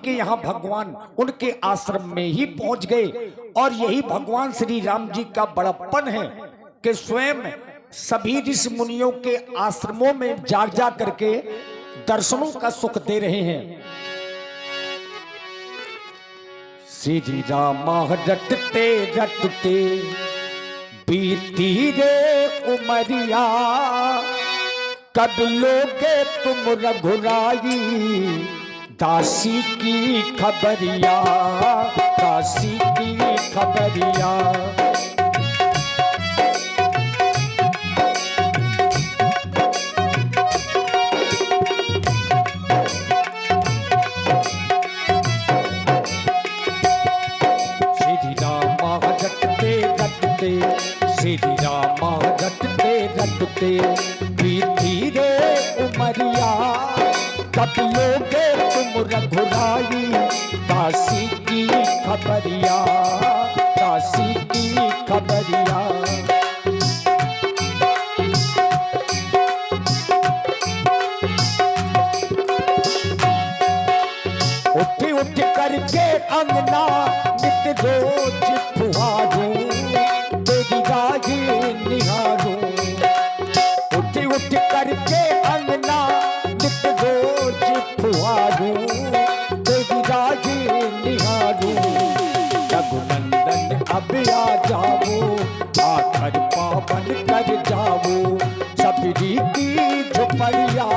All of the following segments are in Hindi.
के यहाँ भगवान उनके आश्रम में ही पहुंच गए। और यही भगवान श्री राम जी का बड़प्पन है कि स्वयं सभी ऋषि मुनियों के आश्रमों में जा करके दर्शनों का सुख दे रहे हैं। श्री राम रटते रटते बीती रे उमरिया, कब लोगे तुम रघुराई दासी की खबरिया, दासी की खबरिया। श्री राम रटते रटते बीती रे उमरिया, कब लोगे तुम रघुराई दासी की खबरिया, दासी की खबरिया। उठ उठ करके अंगना नित रोज पुहारूं, निहारूं। उठ उठ करके अंगना नित रोज पुहारूं, तेरी राजी निहारूं। रघुनंदन अब आ जाओ, आकर पावन कर जाओ सबरी की झुपड़िया,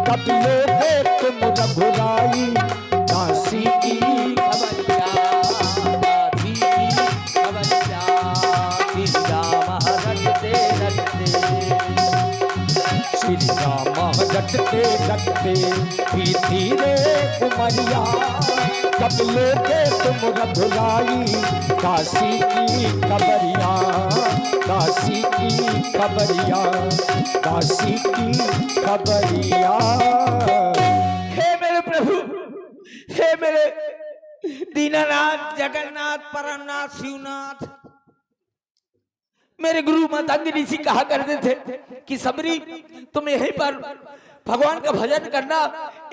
कब लोगे तुम रघुराई दासी की खबरिया, दासी की खबरिया। श्री राम रटते रटते बीती रे उमरिया, कब लोगे तुम रघुराई दासी की खबरिया, दासी की खबरिया, दासी की खबरिया। हे मेरे प्रभु, हे मेरे दीनानाथ, जगन्नाथ, परमनाथ, शिवनाथ, मेरे गुरु मातांगी ऋषि कहा करते थे कि सबरी तुम यहीं पर भगवान का भजन करना,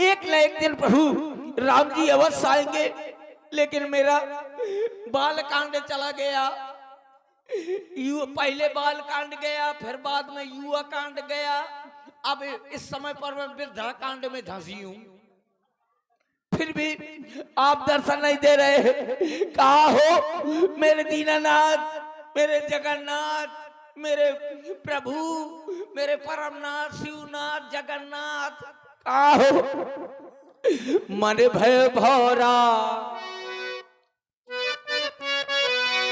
एक न एक दिन प्रभु राम जी अवश्य आएंगे। लेकिन मेरा बाल कांड चला गया, पहले बाल कांड गया, फिर बाद में युवा कांड गया, अब इस समय पर मैं वृद्धा कांड में धंसी हूं। फिर भी आप दर्शन नहीं दे रहे। कहा हो मेरे दीनानाथ, मेरे जगन्नाथ, मेरे प्रभु, मेरे परमनाथ, शिवनाथ, जगन्नाथ, कहा हो? मन भय भौरा,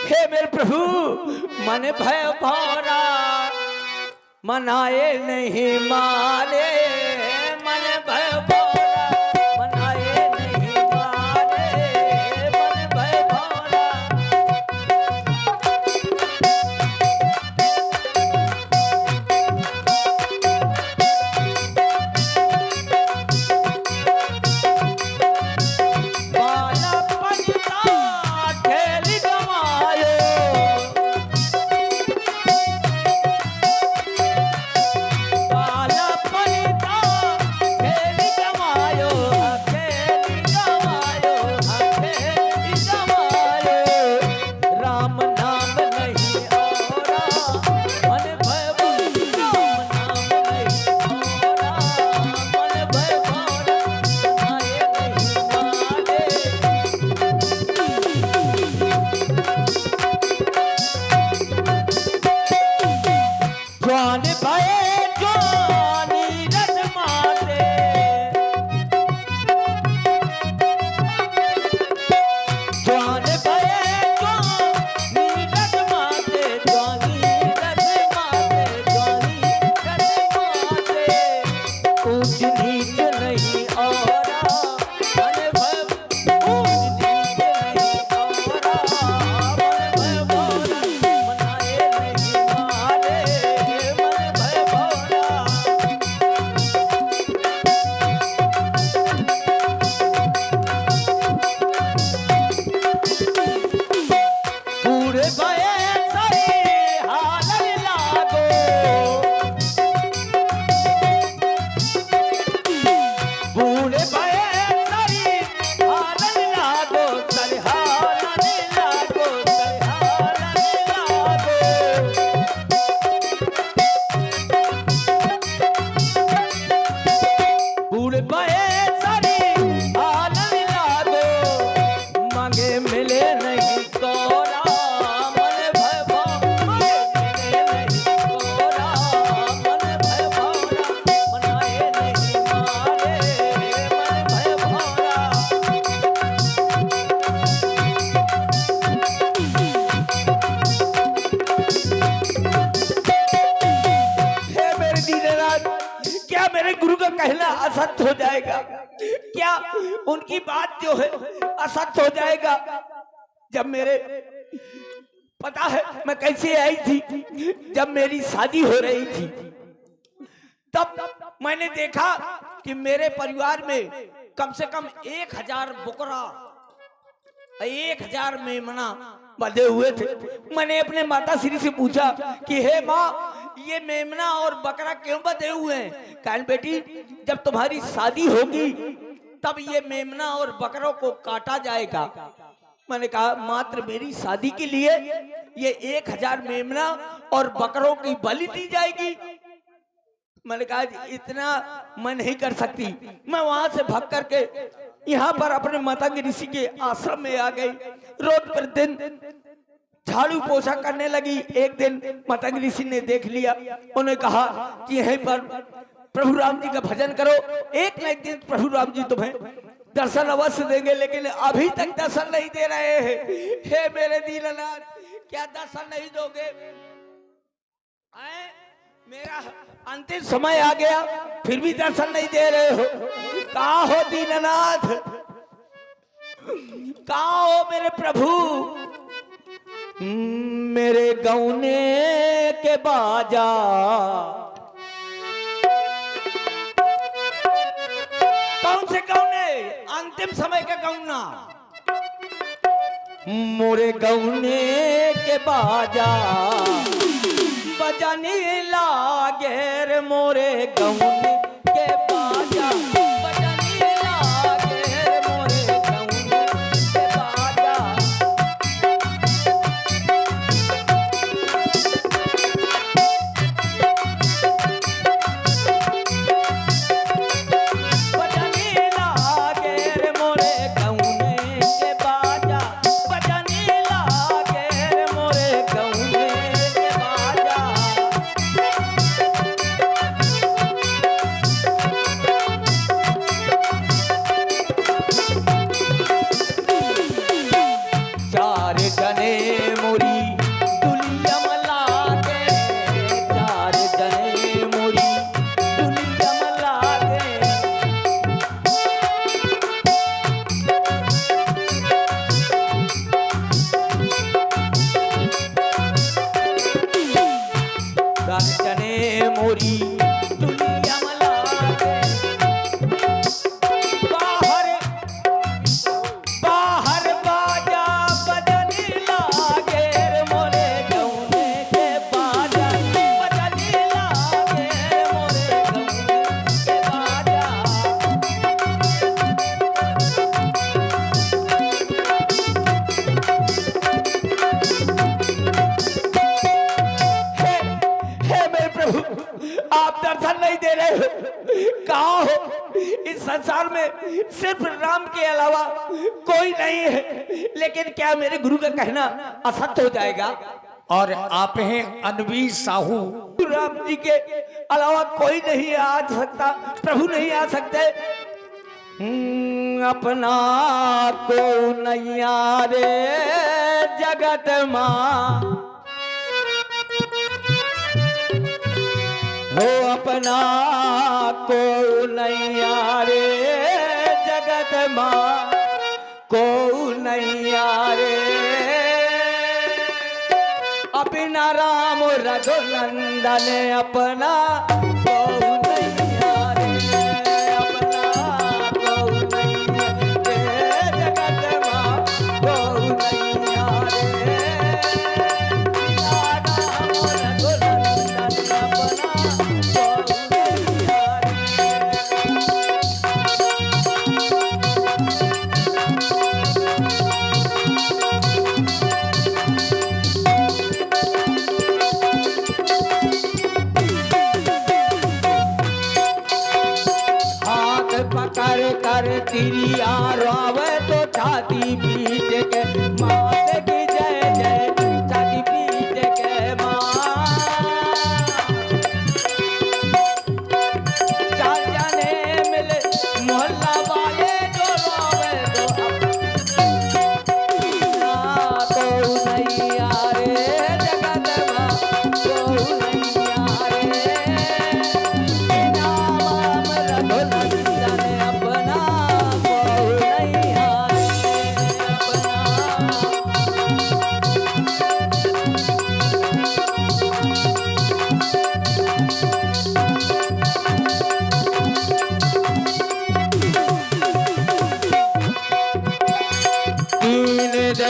हे मेरे प्रभु मन भय भौरा, मनाए नहीं मारे, मन भय भौरा, मनाए नहीं मारे, मन भय भौरा। बाला कहना असत्य हो जाएगा? क्या उनकी बात जो है असत्य हो जाएगा? जब मेरे पता है मैं कैसे आई थी, जब मेरी शादी हो रही थी तब मैंने देखा कि मेरे परिवार में कम से कम 1000 बकरा, 1000 मेमना बंधे हुए थे। मैंने अपने माता श्री से पूछा कि हे माँ, ये मेमना और बकरा क्यों बंधे हुए हैं? कहन बेटी, जब तुम्हारी शादी होगी तब ये मेमना और बकरों को काटा जाएगा। मैंने कहा मात्र मेरी शादी के लिए ये 1000 मेमना और बकरों की बलि दी जाएगी? मैंने कहा इतना मैं नहीं कर सकती। मैं वहां से भाग करके यहाँ पर अपने मतंग ऋषि के आश्रम में आ गई। रोज प्रतिदिन झाड़ू पोछा करने लगी। एक दिन मतंग ऋषि ने देख लिया, उन्होंने कहा कि यहीं पर प्रभु राम जी का भजन करो, एक न एक दिन प्रभु राम जी तुम्हें दर्शन अवश्य देंगे, लेकिन अभी तक दर्शन नहीं दे रहे हैं। हे मेरे दीननाथ, क्या दर्शन नहीं दोगे? मेरा अंतिम समय आ गया, फिर भी दर्शन नहीं दे रहे हो। कहाँ हो दीननाथ, कहाँ हो मेरे प्रभु? मेरे गौने के बाजा कौन से गौने? अंतिम समय का गौना। मोरे गौने के बाजा बजाने लागे रे, मोरे गौने के बाजा बजाने लागे रे, मोरे गौने के बाजा। बजाने लागे रे, मोरे गौने के बाजा बजाने लागे रे, मोरे गौने के बाजा। चार जने मोरी दुलिया मलागे, चार जने मोरी दुलिया मलागे। चार जने मोरी दुलिया मलागे। बाहर बाहर बाजा बजने लागे रे, मोरे गौने के बाजा बजने लागे रे, मोरे गौने के बाजा। हे मेरे प्रभु, आप दर्शन नहीं दे रहे हो, कहाँ हो? इस संसार में सिर्फ राम के अलावा कोई नहीं है, लेकिन क्या मेरे गुरु का कहना असत्य हो जाएगा? और आप हैं अनवी साहू। राम जी के अलावा कोई नहीं आ सकता, प्रभु नहीं आ सकते। अपना को नैया रे जगत माँ, हो अपना को नैया रे जगत माँ, को नैया रे। अपना राम रघुनंदन अपना को नैया रे, अपना को नैया रे जगत माँ, को नैया रे। अपना राम रघुनंदन अपना को नैया पकड़ कर तिरिया रोवे तो छाती पीट के, मात की जय जय छाती पीट के माँ। चार जने मिले मोहल्ला वाले जो रोवे तो अपना तो नैया रे जगत माँ, तो नैया रे। नाम रघु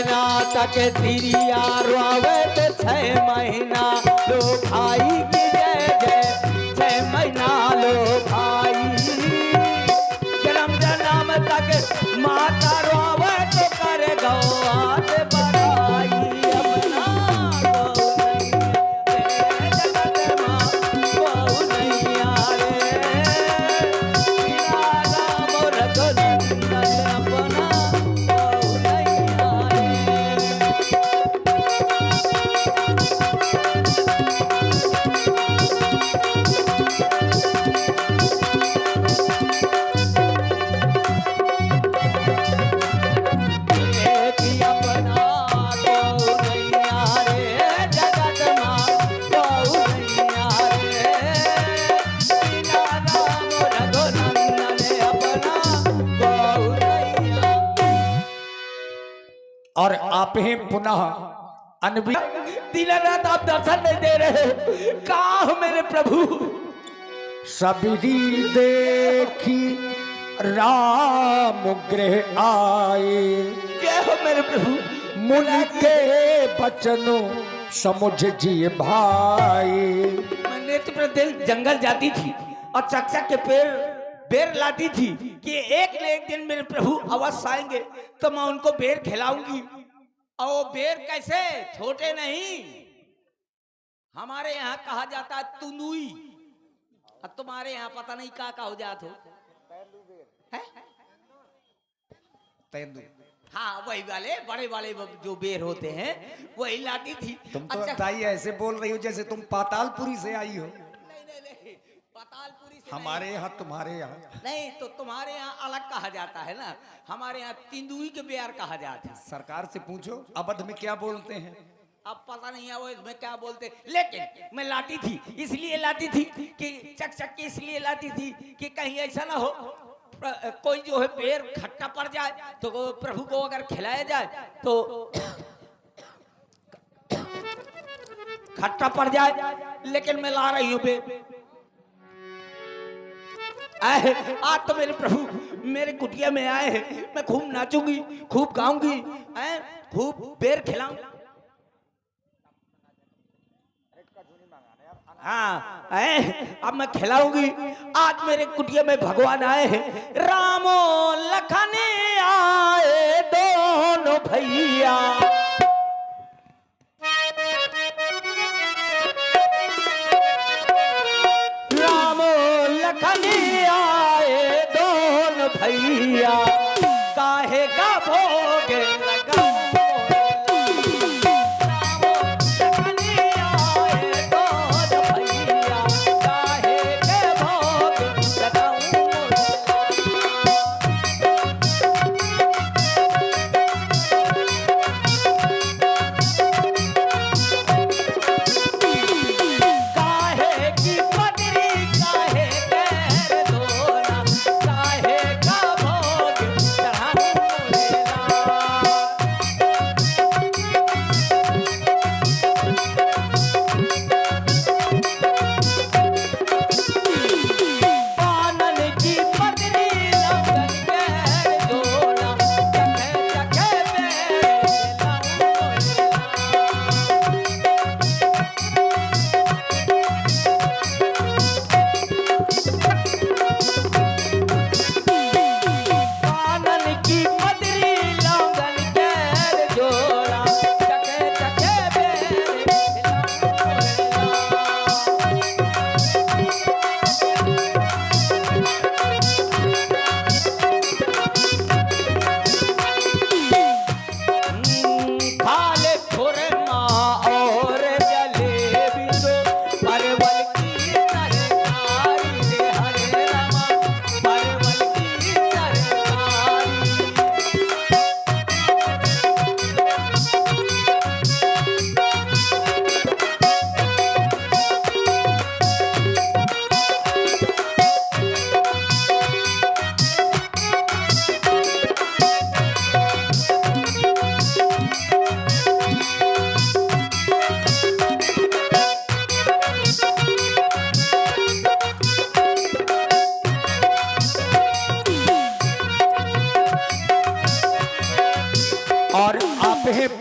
महीना तक तिरिया रोवत 6 महीना लो भाई की जय जय 6 महीना लो भाई जन्म जन्म तक माता रोवत कर गौआत बड़ाई अपना जगत माँ गौ नैया रे बिना राम रघुनंदन अपना गौ नैया रे। एक अपना गौ नैया रे जगत माँ गौ नैया रे बिना राम रघुनंदन अपना गौ नैया। और आप ही पुनः अनवि दिन रात आप दर्शन नहीं दे रहे, कहाँ हो मेरे प्रभु? सबरी देखी राम गृह आए, क्या हो मेरे प्रभु? मुनि के बचनों समुझ जिए भाई। मैं नेत्र प्रतिदिन जंगल जाती थी और चकचक के पेड़ बेर लाती थी कि एक न एक दिन मेरे प्रभु अवश्य आएंगे तो मैं उनको बेर खिलाऊंगी। और वो बेर कैसे? छोटे नहीं, हमारे यहाँ कहा जाता है तुंदुई, और तुम्हारे यहाँ पता नहीं क्या हो जात हो है? तेंदु। हाँ वही वाले बड़े वाले जो बेर होते हैं वही लाती थी। तुम तो अच्छा, ताई ऐसे बोल रही हो जैसे तुम पातालपुरी से आई हो। नहीं पातालपुरी से हमारे यहाँ तुम्हारे यहाँ नहीं, तो तुम्हारे यहाँ अलग कहा जाता है ना, हमारे यहाँ तिंदुई के बेर कहा जाता है। सरकार से पूछो अवध में क्या बोलते हैं। अब पता नहीं है वो इसमें क्या बोलते, लेकिन मैं लाती थी, इसलिए लाती थी कि चक की इसलिए लाती थी कि कहीं ऐसा ना हो कोई जो है बेर खट्टा पड़ जाए तो प्रभु को अगर खिलाया जाए तो खट्टा पड़ जाए। लेकिन मैं ला रही हूँ बेर। आज तो मेरे प्रभु मेरे कुटिया में आए हैं, मैं खूब नाचूंगी, खूब गाऊंगी, खूब बेर खिलाऊंगी। हाँ अब मैं खिलाऊंगी। आज मेरे कुटिया में भगवान आए हैं, रामो लखन आए दोनों भैया। रामो लखन आए दोनों भैया, काहे का भोग लगा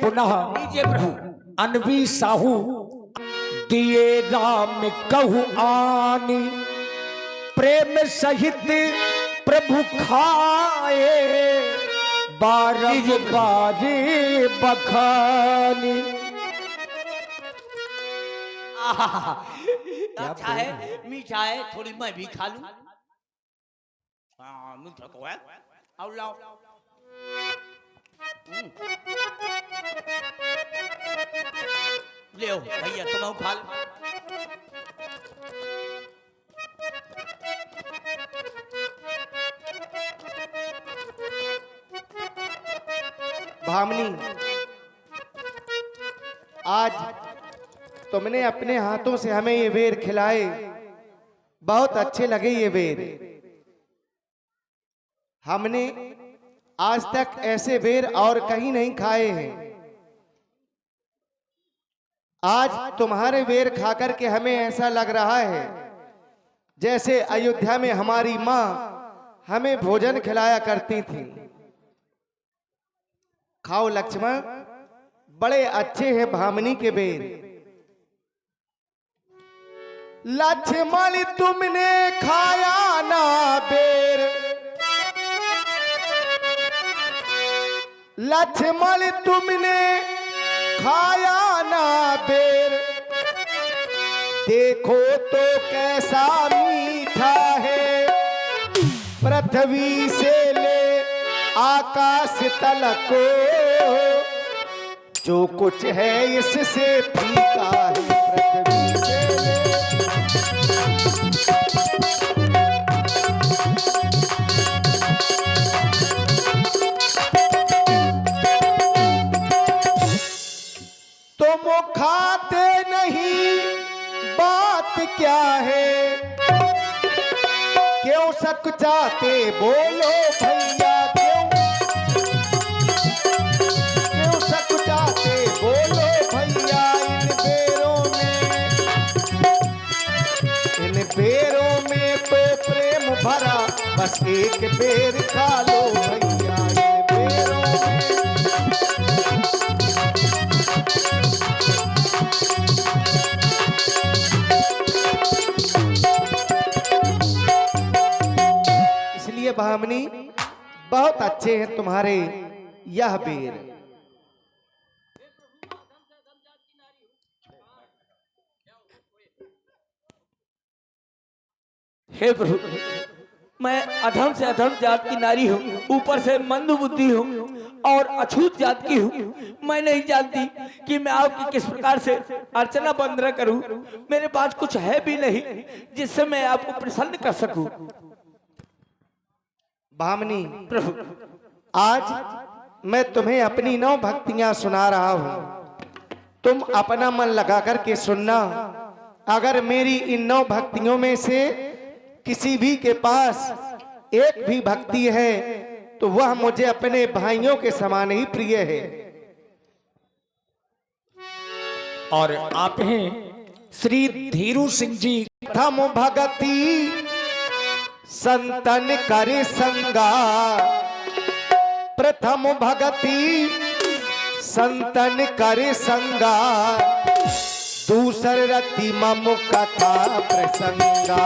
पुनः लीजिए प्रभु। अनवी साहू दिए राम कहु आनी, प्रेम सहित प्रभु खाए, बारह बारे बखानी। आहा, अच्छा है, मीठा है, थोड़ी मैं भी खा लूं। हाँ, मीठा तो है। आओ लाओ। ले भैया, तुम खा लो। भामनी, आज तुमने अपने हाथों से हमें ये बेर खिलाए, बहुत अच्छे लगे ये बेर। हमने आज तक ऐसे बेर और कहीं नहीं खाए हैं। आज तुम्हारे बेर खाकर के हमें ऐसा लग रहा है जैसे अयोध्या में हमारी माँ हमें भोजन खिलाया करती थी। खाओ लक्ष्मण, बड़े अच्छे हैं भामनी के बेर। लक्ष्मण तुमने खाया ना बेर, लक्ष्मण तुमने खाया ना बेर, देखो तो कैसा मीठा है, पृथ्वी से ले आकाश तलक को, जो कुछ है इससे फीका है, पृथ्वी से ले। तुम खाते नहीं, बात क्या है, क्यों सकुचाते बोलो भैया, क्यों सकुचाते बोलो भैया। इन बेरों में तो प्रेम भरा, बस एक बेर खा लो भैया, इन बेरों में। इसलिए भामनी, बहुत अच्छे हैं तुम्हारे यह बेर। हे प्रभु, मैं अधम से अधम जात की नारी हूँ, ऊपर से मंद बुद्धि हूँ और अछूत जात की हूँ। मैं नहीं जानती कि मैं आपकी किस प्रकार से अर्चना वंदना करूँ। मेरे पास कुछ है भी नहीं जिससे मैं आपको प्रसन्न कर सकूं। भामनी प्रभु, आज मैं तुम्हें अपनी 9 भक्तियां सुना रहा हूँ, तुम अपना मन लगा करके सुनना। अगर मेरी इन 9 भक्तियों में से किसी भी के पास एक भी भक्ति है तो वह मुझे अपने भाइयों के समान ही प्रिय है। और आप हैं श्री धीरू सिंह जी। प्रथम भगति संतन करे संगा, प्रथम भगति संतन करे संगा, दूसर रति मम कथा प्रसंगा।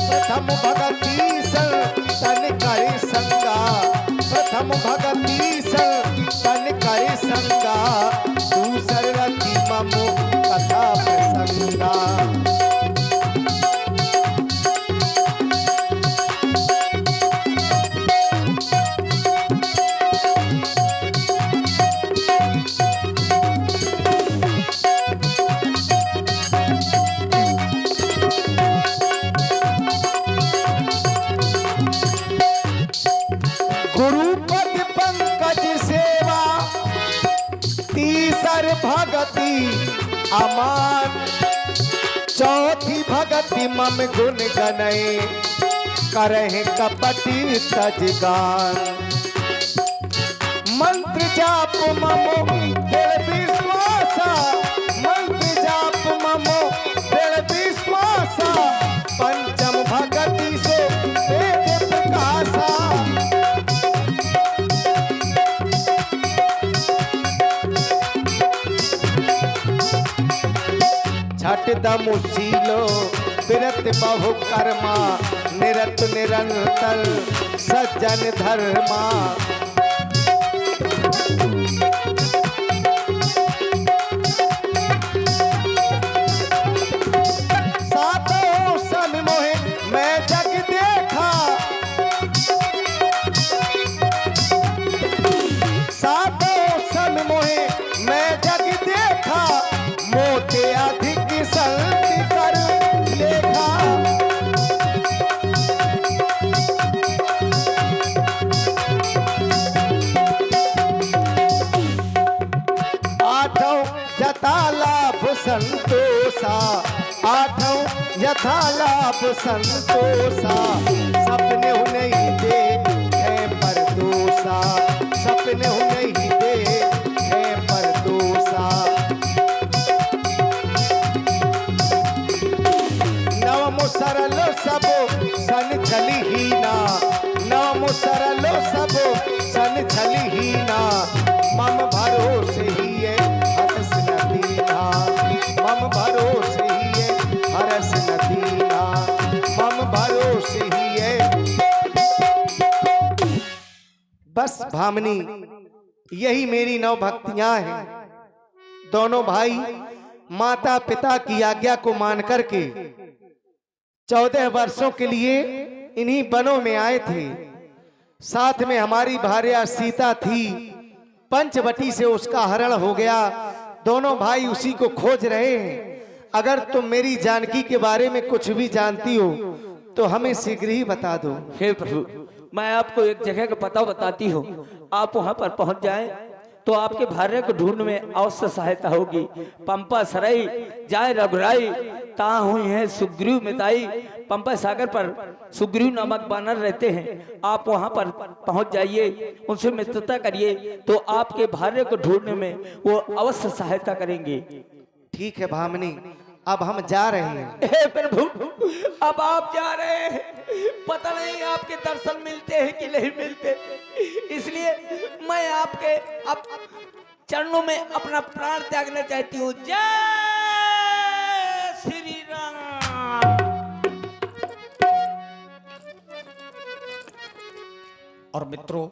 प्रथम भगति संतन करे संगा, प्रथम भगति संतन करे संगा, दूसर रति मम कथा प्रसंगा। गुरुपद पंकज सेवा, तीसर भगति अमान, चौथी भगति मम गुण गनय, करहि कपटि तजगान। मंत्र जाप मम दृढ़ विश्वासा, मंत्र जाप मम दृढ़ विश्वासा, पंचम भगति से वेद प्रकाशा। तमुसीलो विरत बहु कर्मा निरत निरंतर सज्जन धर्मा। सातों सन मोहे मैं जग देखा, सातों सन मोहे मैं जग देखा, मोते अधिक संत कर लेखा। आठों यथा लाभ संतोषा, आठों यथा लाभ संतोषा, सपने नहीं दे है पर दोषा, सपने नहीं दे है पर दोषा। नवम सरल सब सन छलहीना, नवम सरल सब सन छलहीना, मम भरोसे ही है हरस न दीना, मम भरोसे ही है हरस न दीना, मम भरोसे ही है। बस भामनी, यही मेरी नौ भक्तियां हैं। दोनों भाई माता पिता की आज्ञा को मान करके 14 वर्षों के लिए इन्हीं वनों में आए थे। साथ में हमारी भार्या सीता थी, पंचवटी से उसका हरण हो गया। दोनों भाई उसी को खोज रहे हैं। अगर तुम मेरी जानकी के बारे में कुछ भी जानती हो तो हमें शीघ्र ही बता दो। हे प्रभु, मैं आपको एक जगह का पता बताती हूँ, आप वहां पर पहुंच जाएं तो आपके भार्य को ढूंढने में अवश्य सहायता होगी। पंपा सराई जाए रघुराई, ता हुई है सुग्रीव मिताई। पंपा सागर पर सुग्रीव नामक बानर रहते हैं, आप वहां पर पहुंच जाइए, उनसे मित्रता करिए तो आपके भार्य को ढूंढने में वो अवश्य सहायता करेंगे। ठीक है भामनी, अब हम जा रहे हैं। हे प्रभु, अब आप जा रहे हैं, पता नहीं आपके दर्शन मिलते हैं कि नहीं मिलते, इसलिए मैं आपके अब चरणों में अपना प्राण त्यागना चाहती हूँ। जय श्री राम। और मित्रों,